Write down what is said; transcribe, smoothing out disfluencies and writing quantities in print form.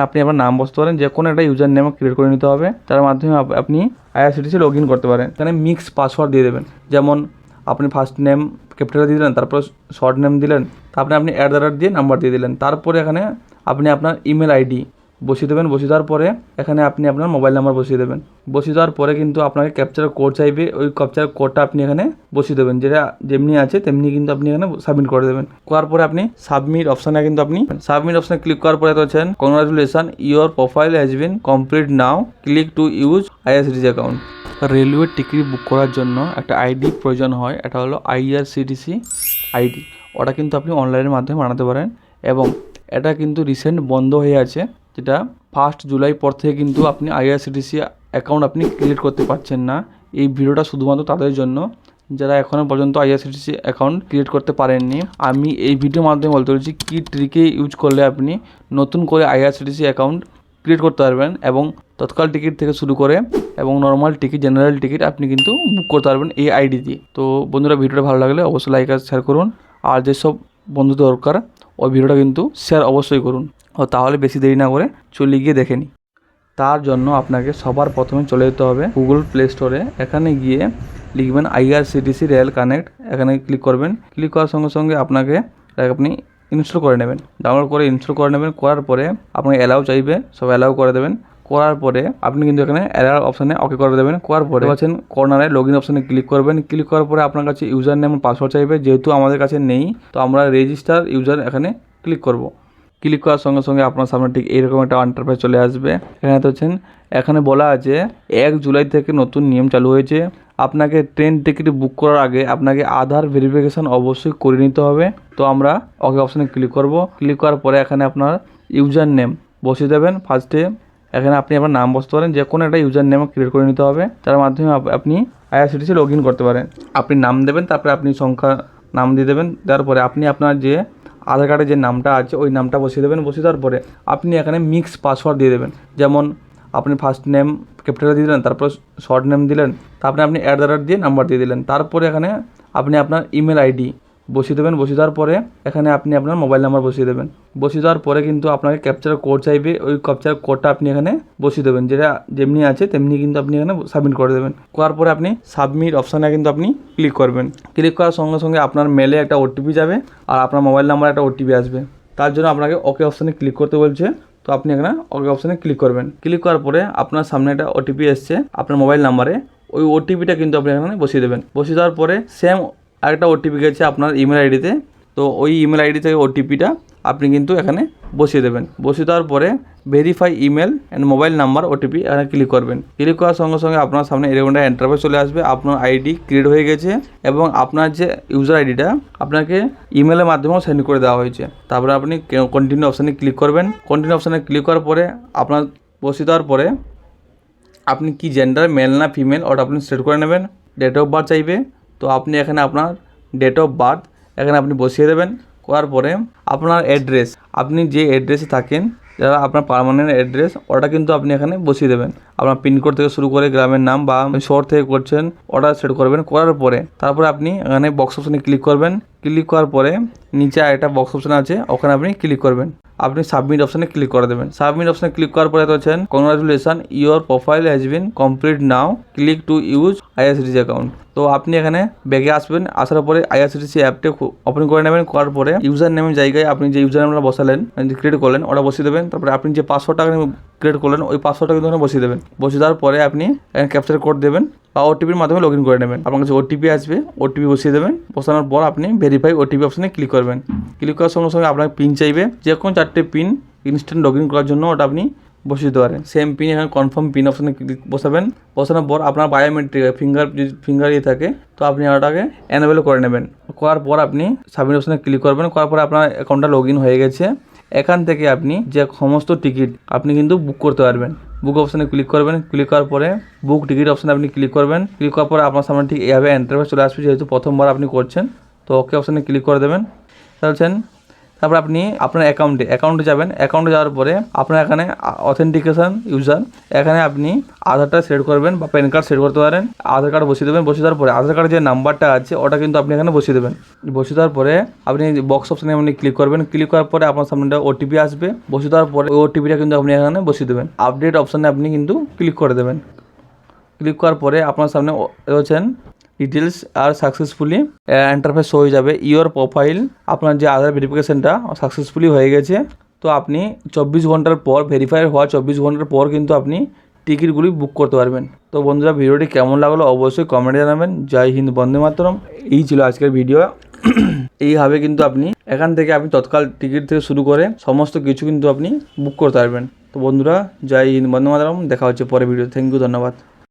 আপনি আপনার নাম বসতে পারেন, যে কোনো একটা ইউজার নেম ক্রিয়েট করে নিতে হবে, তার মাধ্যমে আপনি আইআরসিটিসি লগ ইন করতে পারেন। এখানে মিক্স পাসওয়ার্ড দিয়ে দেবেন, যেমন আপনি ফার্স্ট নেম ক্যাপিটাল দিয়ে দিলেন, তারপর শর্ট নেম দিলেন, তারপরে আপনি @ দিয়ে নাম্বার দিয়ে দিলেন, তারপরে এখানে আপনি আপনার ইমেল আইডি বসিয়ে দেবেন। বসিয়ে দেওয়ার পরে এখানে আপনি আপনার মোবাইল নাম্বার বসিয়ে দেবেন। বসিয়ে দেওয়ার পরে কিন্তু আপনাকে ক্যাপচার কোড চাইবে, ওই ক্যাপচার কোডটা আপনি এখানে বসিয়ে দেবেন, যেটা যেমনি আছে তেমনি কিন্তু আপনি এখানে সাবমিট করে দেবেন। করার পরে আপনি সাবমিট অপশানে সাবমিট অপশানে ক্লিক করার পরে হচ্ছেন congratulation, your profile has been complete now, click to use IRCTC account. Railway ticket book করার জন্য একটা আইডি প্রয়োজন হয়, এটা হলো আইআরসিটিসি আইডি। ওটা কিন্তু আপনি অনলাইনের মাধ্যমে বানাতে পারেন, এবং এটা কিন্তু রিসেন্ট বন্ধ হয়ে আছে, যেটা 1 জুলাই পর থেকে কিন্তু আপনি আইআরসিটিসি অ্যাকাউন্ট আপনি ক্রিয়েট করতে পারছেন না। এই ভিডিওটা শুধুমাত্র তাদের জন্য যারা এখনও পর্যন্ত আইআরসিটিসি অ্যাকাউন্ট ক্রিয়েট করতে পারেননি। আমি এই ভিডিওর মাধ্যমে বলতে চাইছি কী ট্রিকে ইউজ করলে আপনি নতুন করে আইআরসিটিসি অ্যাকাউন্ট ক্রিয়েট করতে পারবেন, এবং তৎকাল টিকিট থেকে শুরু করে এবং নর্মাল টিকিট, জেনারেল টিকিট আপনি কিন্তু বুক করতে পারবেন এই আইডি দিয়ে। তো বন্ধুরা, ভিডিওটা ভালো লাগলে অবশ্যই লাইক আর শেয়ার করুন, আর যেসব বন্ধু দরকার ওই ভিডিওটা কিন্তু শেয়ার অবশ্যই করুন। ও তাহলে বেশি দেরি না করে চলে গিয়ে দেখে নিই। তার জন্য আপনাকে সবার প্রথমে চলে যেতে হবে গুগল প্লে স্টোরে। এখানে গিয়ে লিখবেন আইআরসিটিসি রেল কানেক্ট, এখানে ক্লিক করবেন। ক্লিক করার সঙ্গে সঙ্গে আপনাকে আপনি ইনস্টল করে নেবেন, ডাউনলোড করে ইনস্টল করে নেবেন। করার পরে আপনাকে অ্যালাউ চাইবে, সব অ্যালাউ করে দেবেন। করার পরে আপনি কিন্তু এখানে অ্যালাউ অপশানে ওকে করে দেবেন। করার পরে পাচ্ছেন কর্নারে লগ ইন অপশানে ক্লিক করবেন। ক্লিক করার পরে আপনার কাছে ইউজার নেম পাসওয়ার্ড চাইবে, যেহেতু আমাদের কাছে নেই তো আমরা রেজিস্টার ইউজার এখানে ক্লিক করব। ক্লিক করার সঙ্গে সঙ্গে আপনার সামনে ঠিক এইরকম একটা ইন্টারফেস চলে আসবে। এখানে তো এখানে বলা আছে 1 জুলাই থেকে নতুন নিয়ম চালু হয়েছে, আপনাকে ট্রেন টিকিট বুক করার আগে আপনাকে আধার ভেরিফিকেশান অবশ্যই করে নিতে হবে। তো আমরা ওকে অপশানে ক্লিক করব। ক্লিক করার পরে এখানে আপনার ইউজার নেম বসিয়ে দেবেন। ফার্স্টে এখানে আপনি আপনার নাম বসতে পারেন, যে কোনো একটা ইউজার নেম ক্রিয়েট করে নিতে হবে, তার মাধ্যমে আপনি আইআরসিটিসি লগ ইন করতে পারেন। আপনি নাম দেবেন, তারপরে আপনি সংখ্যা নাম দিয়ে দেবেন। দেওয়ার পরে আপনি আপনার যে আধার কার্ডে যে নামটা আছে ওই নামটা বসিয়ে দেবেন। বসিয়ে দেওয়ার পরে আপনি এখানে মিক্স পাসওয়ার্ড দিয়ে দেবেন, যেমন আপনি ফার্স্ট নেম ক্যাপিটাল দিয়ে দিলেন, তারপর শর্ট নেম দিলেন, তারপরে আপনি @ দিয়ে নাম্বার দিয়ে দিলেন, তারপরে এখানে আপনি আপনার ইমেল আইডি বসিয়ে দেবেন। বসিয়ে দেওয়ার পরে এখানে আপনি আপনার মোবাইল নাম্বার বসিয়ে দেবেন। বসিয়ে দেওয়ার পরে কিন্তু আপনাকে ক্যাপচার কোড চাইবে, ওই ক্যাপচার কোডটা আপনি এখানে বসিয়ে দেবেন, যেটা যেমনি আছে তেমনি কিন্তু আপনি এখানে সাবমিট করে দেবেন। করার পরে আপনি সাবমিট অপশানে কিন্তু আপনি ক্লিক করবেন। ক্লিক করার সঙ্গে সঙ্গে আপনার মেলে একটা ওটিপি যাবে, আর আপনার মোবাইল নাম্বারে একটা ওটিপি আসবে। তার জন্য আপনাকে ওকে অপশানে ক্লিক করতে বলছে, তো আপনি এখানে ওকে অপশানে ক্লিক করবেন। ক্লিক করার পরে আপনার সামনে একটা ওটিপি এসছে আপনার মোবাইল নাম্বারে, ওই ওটিপিটা কিন্তু আপনি এখানে বসিয়ে দেবেন। বসিয়ে দেওয়ার পরে সেম আরেকটা ওটিপি গেছে আপনার ইমেল আইডিতে, তো ওই ইমেল আইডি থেকে ওটিপিটা আপনি কিন্তু এখানে বসিয়ে দেবেন। বসিয়ে দেওয়ার পরে verify email and mobile number OTP এখানে ক্লিক করবেন। ক্লিক করার সঙ্গে সঙ্গে আপনার সামনে এরকম একটা ইন্টারফেস চলে আসবে, আপনার আইডি ক্রিয়েট হয়ে গেছে, এবং আপনার যে ইউজার আইডিটা আপনাকে ইমেলের মাধ্যমেও সেন্ড করে দেওয়া হয়েছে। তারপরে আপনি কন্টিনিউ অপশানে ক্লিক করবেন। কন্টিনিউ অপশানে ক্লিক করার পরে আপনার বসিয়ে দেওয়ার পরে আপনি কি জেন্ডার, মেল না ফিমেল, ওটা আপনি সিলেক্ট করে নেবেন। ডেট অফ বার্থ চাইবে, তো আপনি এখানে আপনার ডেট অফ বার্থ এখানে আপনি বসিয়ে দেবেন। করার পরে আপনার অ্যাড্রেস, আপনি যে অ্যাড্রেসে থাকেন, যারা আপনার পার্মানেন্ট অ্যাড্রেস, ওটা কিন্তু আপনি এখানে বসিয়ে দেবেন। আপনার পিনকোড থেকে শুরু করে গ্রামের নাম বা শহর থেকে করছেন ওটা সেট করবেন। করার পরে তারপরে আপনি এখানে বক্স অপশানে ক্লিক করবেন। ক্লিক করার পরে নিচে একটা বক্স অপশান আছে, ওখানে আপনি ক্লিক করবেন। আপনি সাবমিট অপশানে ক্লিক করে দেবেন। সাবমিট অপশানে ক্লিক করার পরে হচ্ছেন congratulation, your profile has been complete now, click to use IRCTC account. তো আপনি এখানে ব্যাগে আসবেন, আসার পরে আইআরসিটিসি অ্যাপটা ওপেন করে নেবেন। করার পরে ইউজার নেমের জায়গায় আপনি যে ইউজার নেমটা বসালেন, ক্রিয়েট করলেন, ওটা বসিয়ে দেবেন। তারপরে আপনি যে পাসওয়ার্ডটা ক্রিয়েট করলেন ওই পাসওয়ার্ডটা কিন্তু এখানে বসিয়ে দেবেন। বসিয়ে দেওয়ার পরে আপনি এখানে ক্যাপচার কোড দেবেন বা ওটিপির মাধ্যমে লগ ইন করে নেবেন। আপনার কাছে ওটিপি আসবে, ওটিপি বসিয়ে দেবেন। বসানোর পর আপনি ভেরিফাই ওটিপি অপশানে ক্লিক করবেন। ক্লিক করার সঙ্গে সঙ্গে আপনার পিন চাইবে, যে কোনো 4টে পিন ইনস্ট্যান্ট লগ ইন করার জন্য ওটা আপনি বসিয়ে দিতে পারেন। সেম পিন এখানে কনফার্ম পিন অপশানে ক্লিক বসাবেন। বসানোর পর আপনার বায়োমেট্রিক ফিঙ্গার থাকে, তো আপনি ওটাকে এনেবল করে নেবেন। করার পর আপনি সাবমিট অপশানে ক্লিক করবেন। করার পর আপনার অ্যাকাউন্টটা লগ ইন হয়ে গেছে। এখান থেকে আপনি যে সমস্ত টিকিট আপনি কিন্তু বুক করতে পারবেন। বুক অপশানে ক্লিক করবেন। ক্লিক করার পরে বুক টিকিট অপশানে আপনি ক্লিক করবেন। ক্লিক করার পরে আপনার সামনে ঠিক এইভাবে ইন্টারফেস চলে আসবে, যেহেতু প্রথমবার আপনি করছেন। তো ওকে অপশানে ক্লিক করে দেবেন। তারপর আপনি আপনার অ্যাকাউন্টে যাবেন। অ্যাকাউন্টে যাওয়ার পরে আপনার এখানে অথেন্টিকেশন ইউজার, এখানে আপনি আধারটা সেট করবেন বা প্যান কার্ড সেট করতে পারেন। আধার কার্ড বসিয়ে দেবেন। বসিয়ে দেওয়ার পরে আধার কার্ডের যে নাম্বারটা আছে ওটা কিন্তু আপনি এখানে বসিয়ে দেবেন। বসিয়ে দেওয়ার পরে আপনি বক্স অপশানে আপনি ক্লিক করবেন। ক্লিক করার পরে আপনার সামনে একটা ওটিপি আসবে। বসিয়ে দেওয়ার পরে ওই ওটিপিটা কিন্তু আপনি এখানে বসিয়ে দেবেন। আপডেট অপশানে আপনি কিন্তু ক্লিক করে দেবেন। ক্লিক করার পরে আপনার সামনে রয়েছেন ডিটেলস আর সাকসেসফুলি ইন্টারফেস হয়ে যাবে। ইওর প্রোফাইল, আপনার যে আধার ভেরিফিকেশনটা সাকসেসফুলি হয়ে গেছে। তো আপনি 24 ঘন্টার পর, ভেরিফাই হওয়া 24 ঘন্টার পর কিন্তু আপনি টিকিটগুলি বুক করতে পারবেন। তো বন্ধুরা, ভিডিওটি কেমন লাগলো অবশ্যই কমেন্টে জানাবেন। জয় হিন্দ, বন্দে মাতরম। এই ছিল আজকের ভিডিও। এইভাবে কিন্তু আপনি এখান থেকে আপনি তৎকাল টিকিট থেকে শুরু করে সমস্ত কিছু কিন্তু আপনি বুক করতে পারবেন। তো বন্ধুরা, জয় হিন্দ, বন্দে মাতরম। দেখা হচ্ছে পরে ভিডিও। থ্যাংক ইউ, ধন্যবাদ।